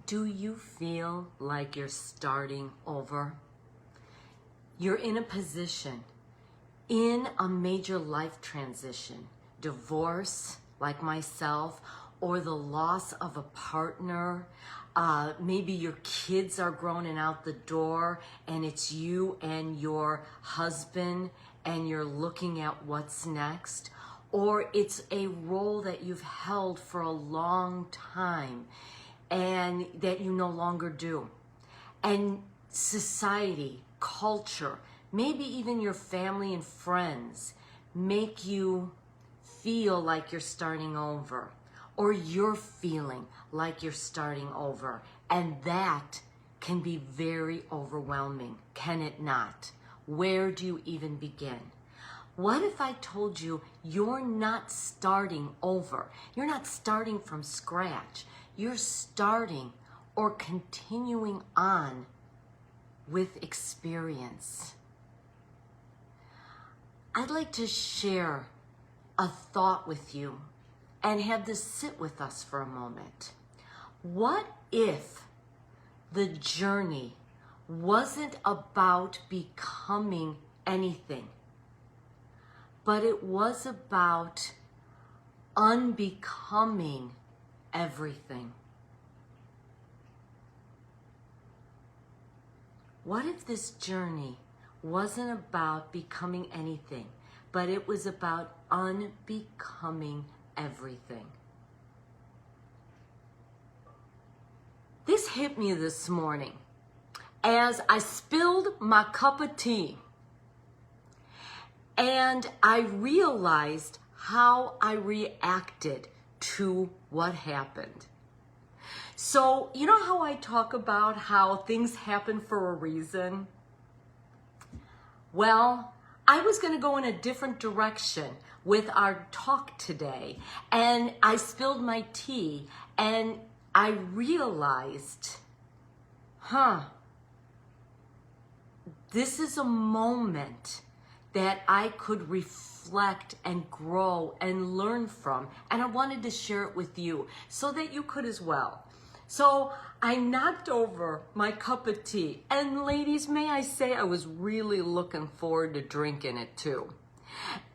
Do you feel like you're starting over? You're in a position, in a major life transition, divorce, like myself, or the loss of a partner. Maybe your kids are grown and out the door, and it's you and your husband, and you're looking at what's next. Or it's a role that you've held for a long time and that you no longer do. And society, culture, maybe even your family and friends make you feel like you're starting over, or you're feeling like you're starting over. And that can be very overwhelming, can it not? Where do you even begin? What if I told you you're not starting over? You're not starting from scratch. You're starting or continuing on with experience. I'd like to share a thought with you and have this sit with us for a moment. What if the journey wasn't about becoming anything, but it was about unbecoming everything? What if this journey wasn't about becoming anything, but it was about unbecoming everything? This hit me this morning as I spilled my cup of tea, and I realized how I reacted to what happened. So, you know how I talk about how things happen for a reason? Well, I was going to go in a different direction with our talk today, and I spilled my tea, and I realized, this is a moment that I could reflect and grow and learn from, and I wanted to share it with you so that you could as well. So I knocked over my cup of tea, and ladies, may I say I was really looking forward to drinking it too.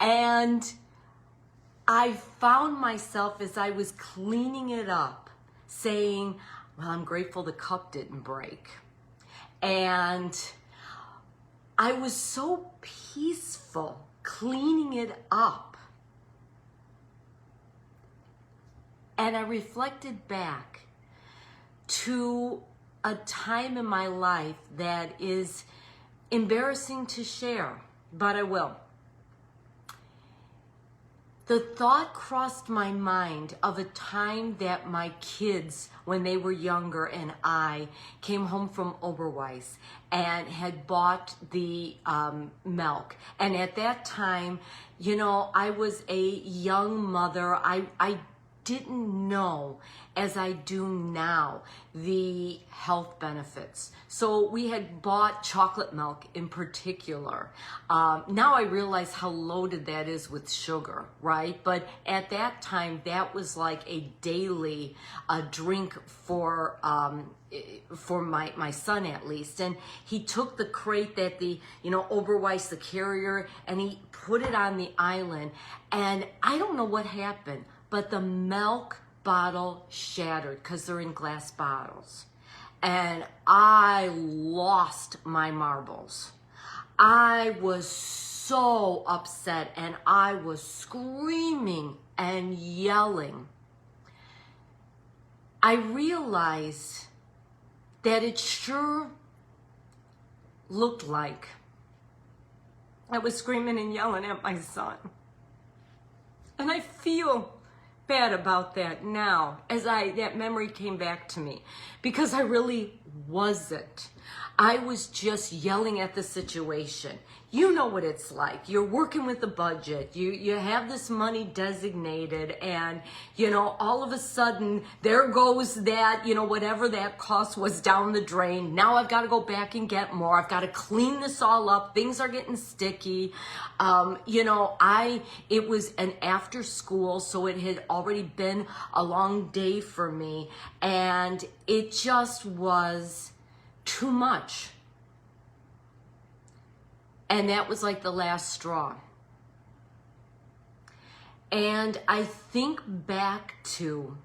And I found myself, as I was cleaning it up, saying, well, I'm grateful the cup didn't break. And I was so peaceful cleaning it up. And I reflected back to a time in my life that is embarrassing to share, but I will. The thought crossed my mind of a time that my kids, when they were younger, and I came home from Oberweis and had bought the milk. And at that time, you know, I was a young mother. I didn't know, as I do now, the health benefits. So we had bought chocolate milk in particular. Now I realize how loaded that is with sugar, right? But at that time, that was like a daily drink for my son, at least. And he took the crate that the, Oberweis, the carrier, and he put it on the island. And I don't know what happened, but the milk bottle shattered, because they're in glass bottles. And I lost my marbles. I was so upset, and I was screaming and yelling. I realized that it sure looked like I was screaming and yelling at my son. And I feel bad about that now, as that memory came back to me, because I really wasn't. I was just yelling at the situation. You know what it's like. You're working with the budget. You have this money designated, and all of a sudden there goes that, whatever that cost was down the drain. Now I've got to go back and get more. I've got to clean this all up. Things are getting sticky. It was an after school, so it had already been a long day for me, and it just was too much. And that was like the last straw. And I think back to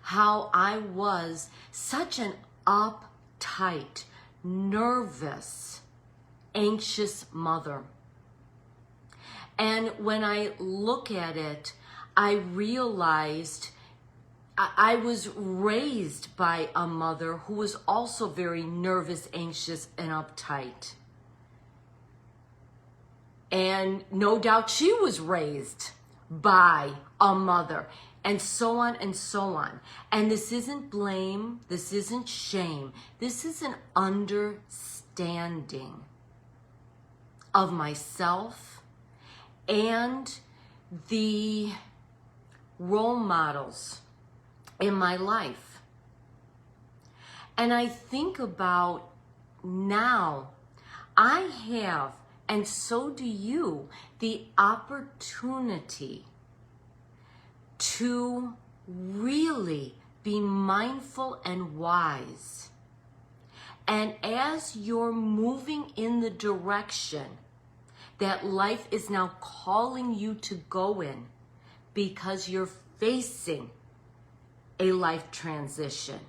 how I was such an uptight, nervous, anxious mother. And when I look at it, I realized I was raised by a mother who was also very nervous, anxious, and uptight. And no doubt she was raised by a mother, and so on and so on. And this isn't blame, this isn't shame, this is an understanding of myself and the role models in my life. And I think about now, I have, and so do you, the opportunity to really be mindful and wise. And as you're moving in the direction that life is now calling you to go in, because you're facing a life transition,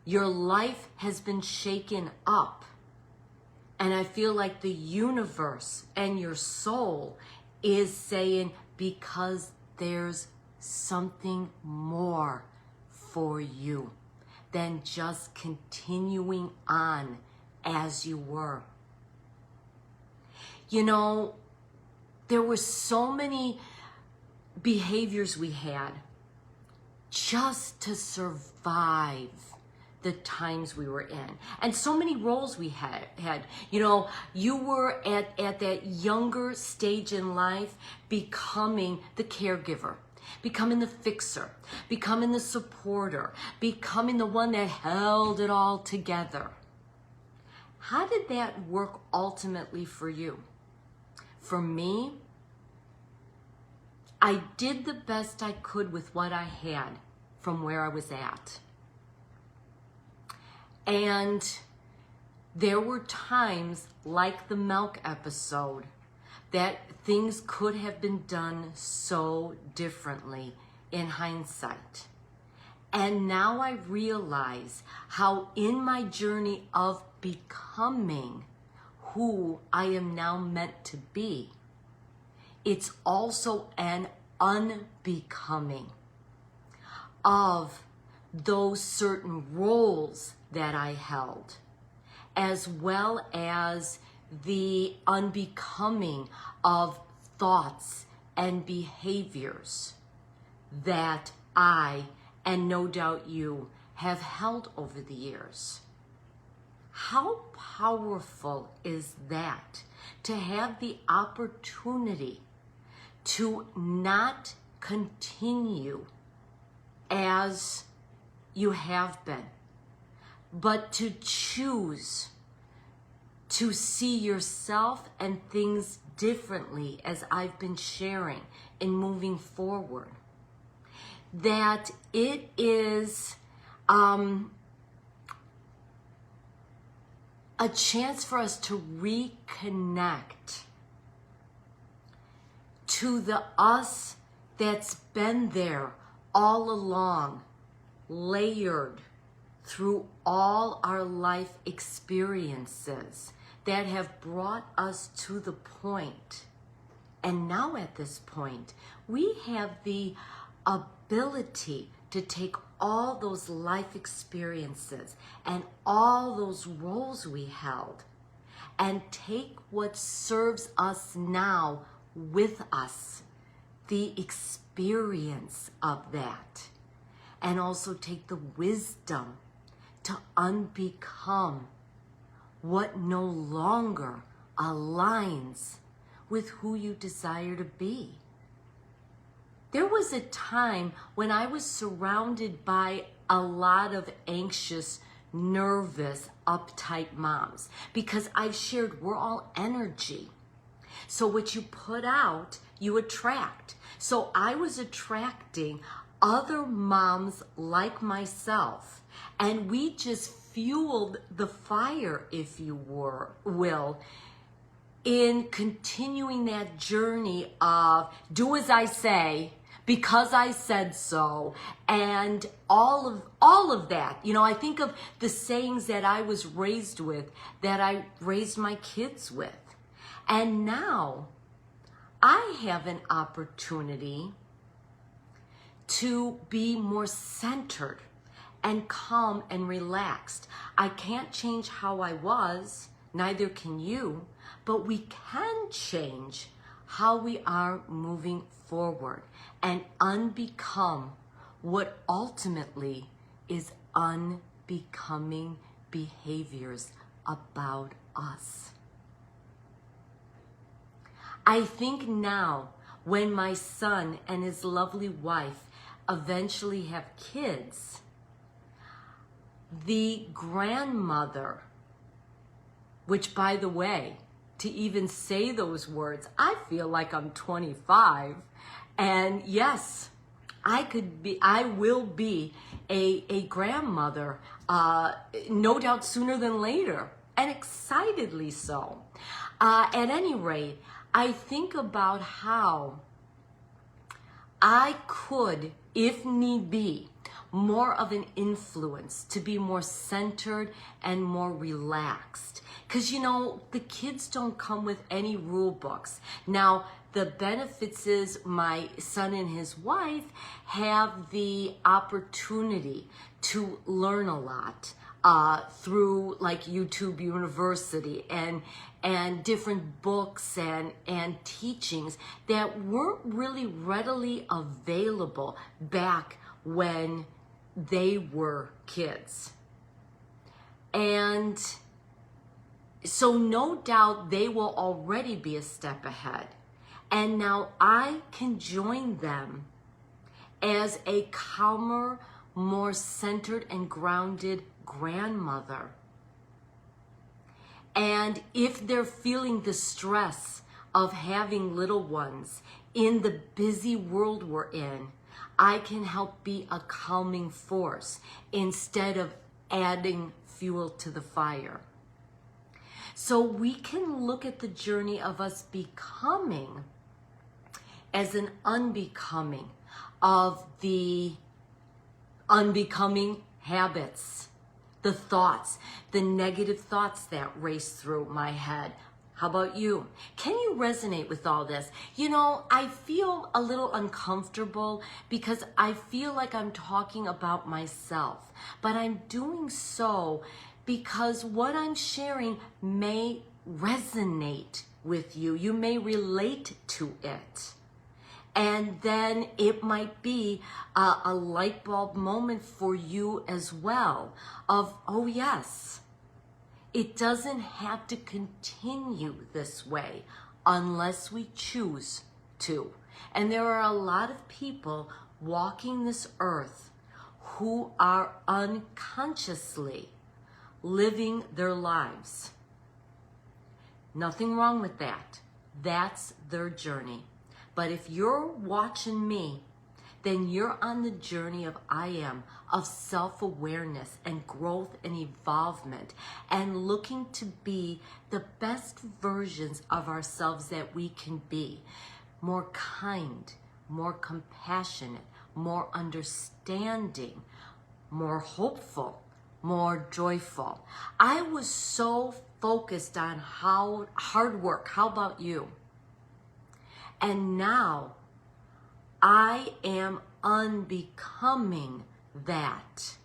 your life has been shaken up. And I feel like the universe and your soul is saying, because there's something more for you than just continuing on as you were. There were so many behaviors we had just to survive the times we were in, and so many roles we had. You were at that younger stage in life, becoming the caregiver, becoming the fixer, becoming the supporter, becoming the one that held it all together. How did that work ultimately for you? For me, I did the best I could with what I had from where I was at. And there were times, like the milk episode, that things could have been done so differently in hindsight. And now I realize how in my journey of becoming who I am now meant to be, it's also an unbecoming of those certain roles that I held, as well as the unbecoming of thoughts and behaviors that I, and no doubt you, have held over the years. How powerful is that, to have the opportunity to not continue as you have been, but to choose to see yourself and things differently, as I've been sharing in moving forward. That it is a chance for us to reconnect to the us that's been there all along, layered through all our life experiences that have brought us to the point. And now at this point, we have the ability to take all those life experiences and all those roles we held and take what serves us now with us, the experience of that, and also take the wisdom to unbecome what no longer aligns with who you desire to be. There was a time when I was surrounded by a lot of anxious, nervous, uptight moms, because I've shared we're all energy. So what you put out, you attract. So I was attracting other moms like myself, and we just fueled the fire, if you will, in continuing that journey of do as I say, because I said so, and all of that. You know, I think of the sayings that I was raised with, that I raised my kids with. And now I have an opportunity to be more centered and calm and relaxed. I can't change how I was, neither can you, but we can change how we are moving forward and unbecome what ultimately is unbecoming behaviors about us. I think now, when my son and his lovely wife eventually have kids, the grandmother, which, by the way, to even say those words, I feel like I'm 25, and yes, I will be a grandmother, no doubt sooner than later, and excitedly so. At any rate, I think about how I could, if need be, more of an influence to be more centered and more relaxed. Because, you know, the kids don't come with any rule books. Now, the benefits is my son and his wife have the opportunity to learn a lot through like YouTube University and different books and teachings that weren't really readily available back when they were kids. And so no doubt they will already be a step ahead. And now I can join them as a calmer, more centered and grounded grandmother. And if they're feeling the stress of having little ones in the busy world we're in, I can help be a calming force instead of adding fuel to the fire. So we can look at the journey of us becoming as an unbecoming of the unbecoming habits, the thoughts, the negative thoughts that race through my head. How about you? Can you resonate with all this? You know, I feel a little uncomfortable because I feel like I'm talking about myself, but I'm doing so because what I'm sharing may resonate with you. You may relate to it. And then it might be a light bulb moment for you as well of, oh yes, it doesn't have to continue this way unless we choose to. And there are a lot of people walking this earth who are unconsciously living their lives. Nothing wrong with that. That's their journey. But if you're watching me, then you're on the journey of I am, of self-awareness and growth and evolvement, and looking to be the best versions of ourselves that we can be. More kind, more compassionate, more understanding, more hopeful, more joyful. I was so focused on how hard work. How about you? And now I am unbecoming that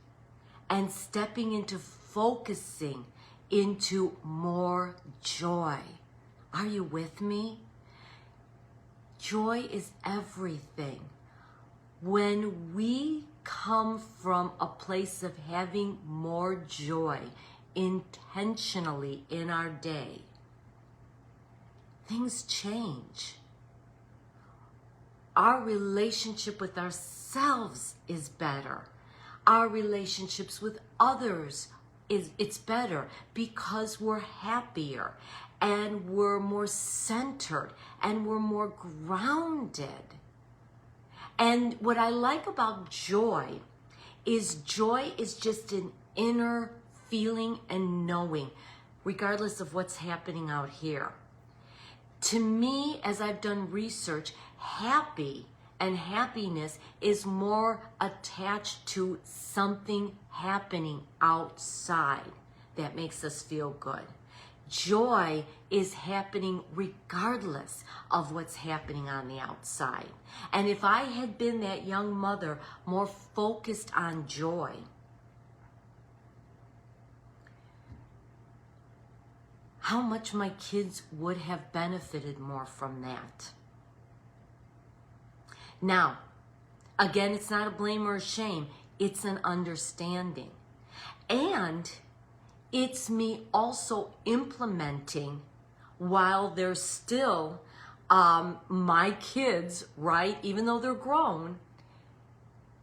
and stepping into focusing into more joy. Are you with me? Joy is everything. When we come from a place of having more joy intentionally in our day, things change. Our relationship with ourselves is better. Our relationships with others it's better because we're happier and we're more centered and we're more grounded. And what I like about joy is just an inner feeling and knowing, regardless of what's happening out here. To me, as I've done research, happy and happiness is more attached to something happening outside that makes us feel good. Joy is happening regardless of what's happening on the outside. And if I had been that young mother more focused on joy, how much my kids would have benefited more from that. Now, again, it's not a blame or a shame. It's an understanding. And it's me also implementing while they're still my kids, right? Even though they're grown,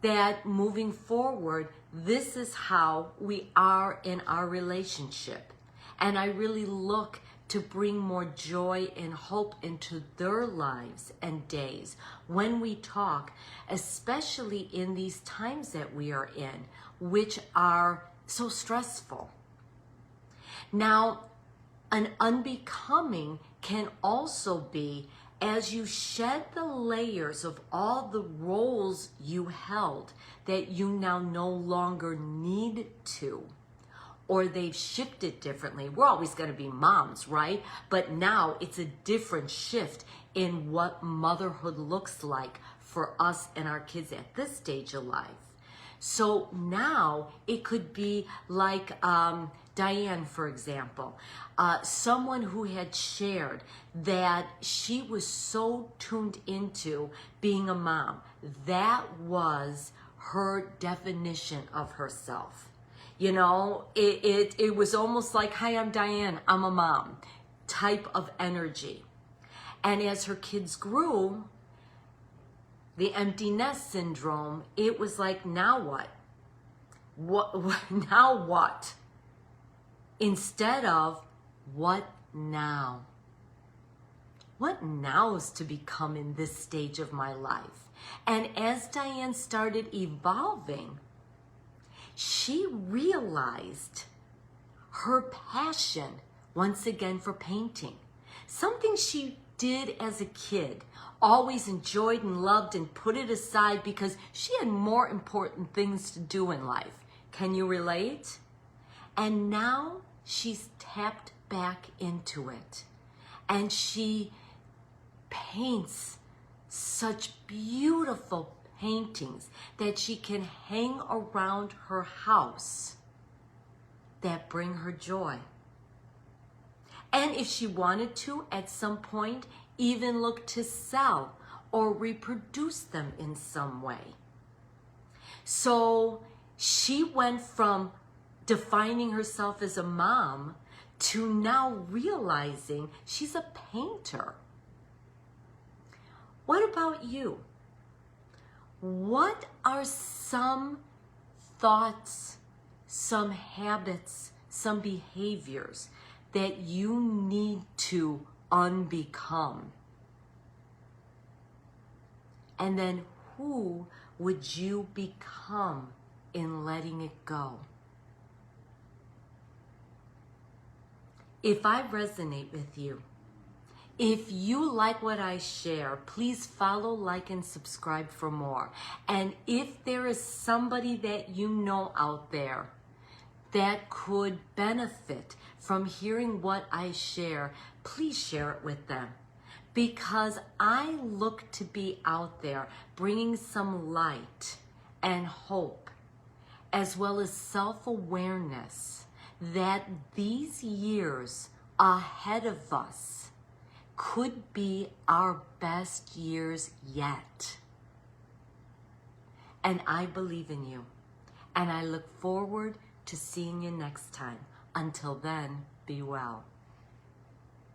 that moving forward, this is how we are in our relationship. And I really look to bring more joy and hope into their lives and days when we talk, especially in these times that we are in, which are so stressful. Now, an unbecoming can also be as you shed the layers of all the roles you held that you now no longer need to, or they've shifted differently. We're always going to be moms, right? But now it's a different shift in what motherhood looks like for us and our kids at this stage of life. So now it could be like Diane, for example, someone who had shared that she was so tuned into being a mom. That was her definition of herself. You know, it was almost like, hi, I'm Diane, I'm a mom type of energy. And as her kids grew, the empty nest syndrome, it was like, now what? Now what? Instead of, what now? What now is to become in this stage of my life? And as Diane started evolving, she realized her passion once again for painting. Something she did as a kid, always enjoyed and loved and put it aside because she had more important things to do in life. Can you relate? And now she's tapped back into it. And she paints such beautiful paintings that she can hang around her house that bring her joy. And if she wanted to, at some point, even look to sell or reproduce them in some way. So she went from defining herself as a mom to now realizing she's a painter. What about you? What are some thoughts, some habits, some behaviors that you need to unbecome? And then who would you become in letting it go? If I resonate with you, if you like what I share, please follow, like, and subscribe for more. And if there is somebody that you know out there that could benefit from hearing what I share, please share it with them. Because I look to be out there bringing some light and hope, as well as self-awareness that these years ahead of us could be our best years yet. And I believe in you. And I look forward to seeing you next time. Until then, be well.